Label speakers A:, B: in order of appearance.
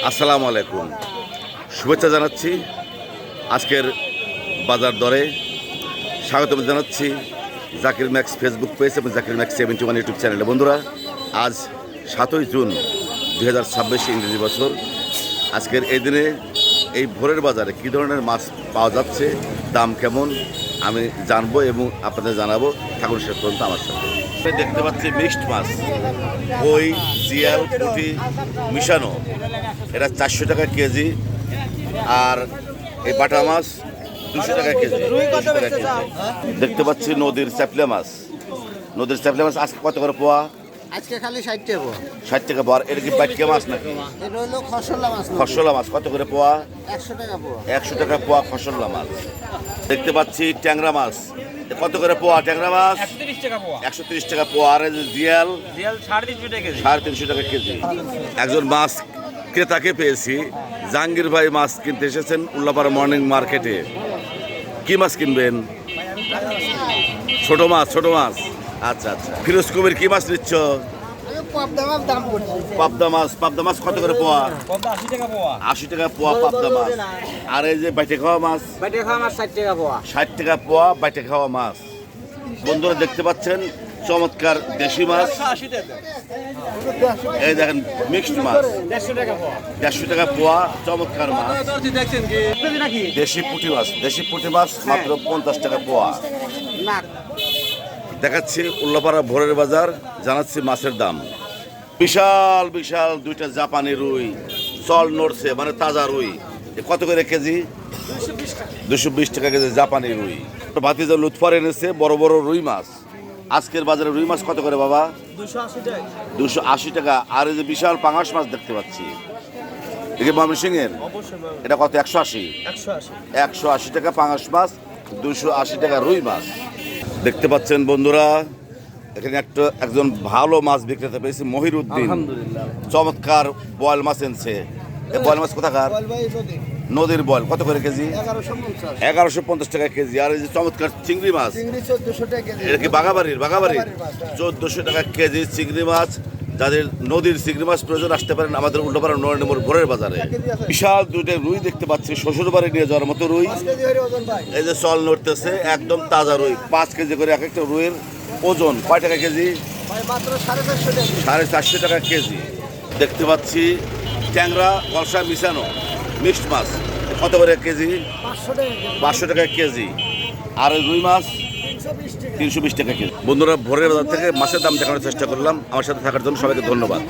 A: আসসালামু আলাইকুম, শুভেচ্ছা জানাচ্ছি। আজকের বাজার দরে স্বাগতম জানাচ্ছি জাকির ম্যাক্স ফেসবুক পেজ এবং জাকির ম্যাক্স 71 ইউটিউব চ্যানেলে। বন্ধুরা, আজ 7ই জুন 2026 ইংরেজি বছর। আজকের এই দিনে এই ভোরের বাজারে কী ধরনের মাছ পাওয়া যাচ্ছে, দাম কেমন, আমি জানবো এবং আপনাদের জানাবো। ঠাকুর শেষ পর্যন্ত আমার সাথে। দেখতে পাচ্ছি মিক্সড মাছ, কই, জিয়াল, পুঁটি মিশানো, এটা 400 টাকা কেজি। আর এই বাটা মাছ 200 টাকা কেজি। দেখতে পাচ্ছি নদীর চ্যাপলা মাছ। নদীর চ্যাপলা মাছ আজকে কত করে পোয়া?
B: আজকে খালি 60 টাকা।
A: 60 টাকা পোয়া। এটা কি বাটকা মাছ নাকি?
B: এটা হলো খসলা মাছ।
A: খসলা মাছ কত করে পোয়া?
B: 100 টাকা পোয়া।
A: 100 টাকা পোয়া খসলা মাছ। দেখতে পাচ্ছি ট্যাংরা মাছ, কত করে পোয়া ট্যাংরা মাছ?
C: 130 টাকা পোয়া।
A: 130 টাকা পোয়া। আর জিয়াল?
C: জিয়াল 350 টাকা কেজি।
A: 350 টাকা কেজি। একজন মাছ ক্রেতাকে পেয়েছি, জাহাঙ্গীর ভাই মাছ কিনতে এসেছেন উল্লাপাড়া মর্নিং মার্কেটে। কি মাছ কিনবেন? ছোট মাছ, ছোট মাছ। আচ্ছা আচ্ছা। ফিরোজ কবির কি মাছ নিচ্ছ?
B: পাবদা মাছ দাম পড়ছে।
A: পাবদা মাছ। পাবদা মাছ কত করে পোয়া?
C: পদ্মা 80 টাকা পোয়া।
A: 80 টাকা পোয়া পাবদা মাছ। আর এই যে বাইটে খাওয়া মাছ?
B: বাইটে খাওয়া মাছ 60 টাকা পোয়া।
A: 60 টাকা পোয়া বাইটে খাওয়া মাছ। বন্ধুরা দেখতে পাচ্ছেন চমৎকার দেশি মাছ।
C: 180 টাকা।
A: এই দেখেন মিক্সড মাছ,
C: 150 টাকা পোয়া।
A: 150 টাকা পোয়া। চমৎকার মাছ।
C: দেখছেন কি? আপনাদের নাকি?
A: দেশি পুঁটি মাছ, দেশি পুঁটি মাছ মাত্র 50 টাকা পোয়া।
B: না,
A: দেখাচ্ছি উল্লাপাড়া ভোরের বাজার, জানাচ্ছি মাছের দাম। বিশাল বিশাল দুইটা জাপানি রুই চল নড়ছে, মানে তাজা রুই। এ কত করে কেজি? 220 টাকা কেজি জাপানি রুই। ভাতিজা লুৎফর এনেছে বড় বড় রুই মাছ। আজকের বাজারে রুই মাছ কত করে বাবা?
C: 280 টাকা।
A: 280 টাকা। আর এই যে বিশাল পাঙাশ মাছ দেখতে পাচ্ছি, এই যে ময়মনসিংহের, এটা কত? 180। 180 টাকা পাঙাশ মাছ, 280 টাকা রুই মাছ। দেখতে পাচ্ছেন বন্ধুরা, এখানে একজন ভালো মাছ বিক্রেতা পেয়েছি, মহিরুদ্দিন। চমৎকার বয়েল মাছ এনেছে। এই বয়েল মাছ কোথাকার? নদীর বয়েল কত করে কেজি? 1150 টাকা কেজি। আর এই যে চমৎকার চিংড়ি মাছ,
B: 1400 টাকা কেজি।
A: এটা কি বাঘাবাড়ির? 1400 টাকা কেজি চিংড়ি মাছ। যাদের নদীর চিংড়ি মাছ প্রয়োজন আসতে পারেন আমাদের উল্টোপাড়া নরেন্দ্র ভোরের বাজারে। বিশাল দুইটা রুই দেখতে পাচ্ছি, শ্বশুর বাড়ি নিয়ে যাওয়ার মতো রুই। এই যে চল নড়তেছে, একদম তাজা রুই। 5 কেজি করে এক একটা রুইয়ের ওজন। কয় টাকা কেজি?
B: মাত্র 450 টাকা।
A: 450 টাকা কেজি। দেখতে পাচ্ছি ট্যাংরা কলসা মিশানো মিক্সড মাছ, কত করে কেজি? 500 টাকা কেজি। আর রুই মাছ 320 টাকা কেজি। বন্ধুরা, ভোরের বাজার থেকে মাছের দাম দেখানোর চেষ্টা করলাম। আমার সাথে থাকার জন্য সবাইকে ধন্যবাদ।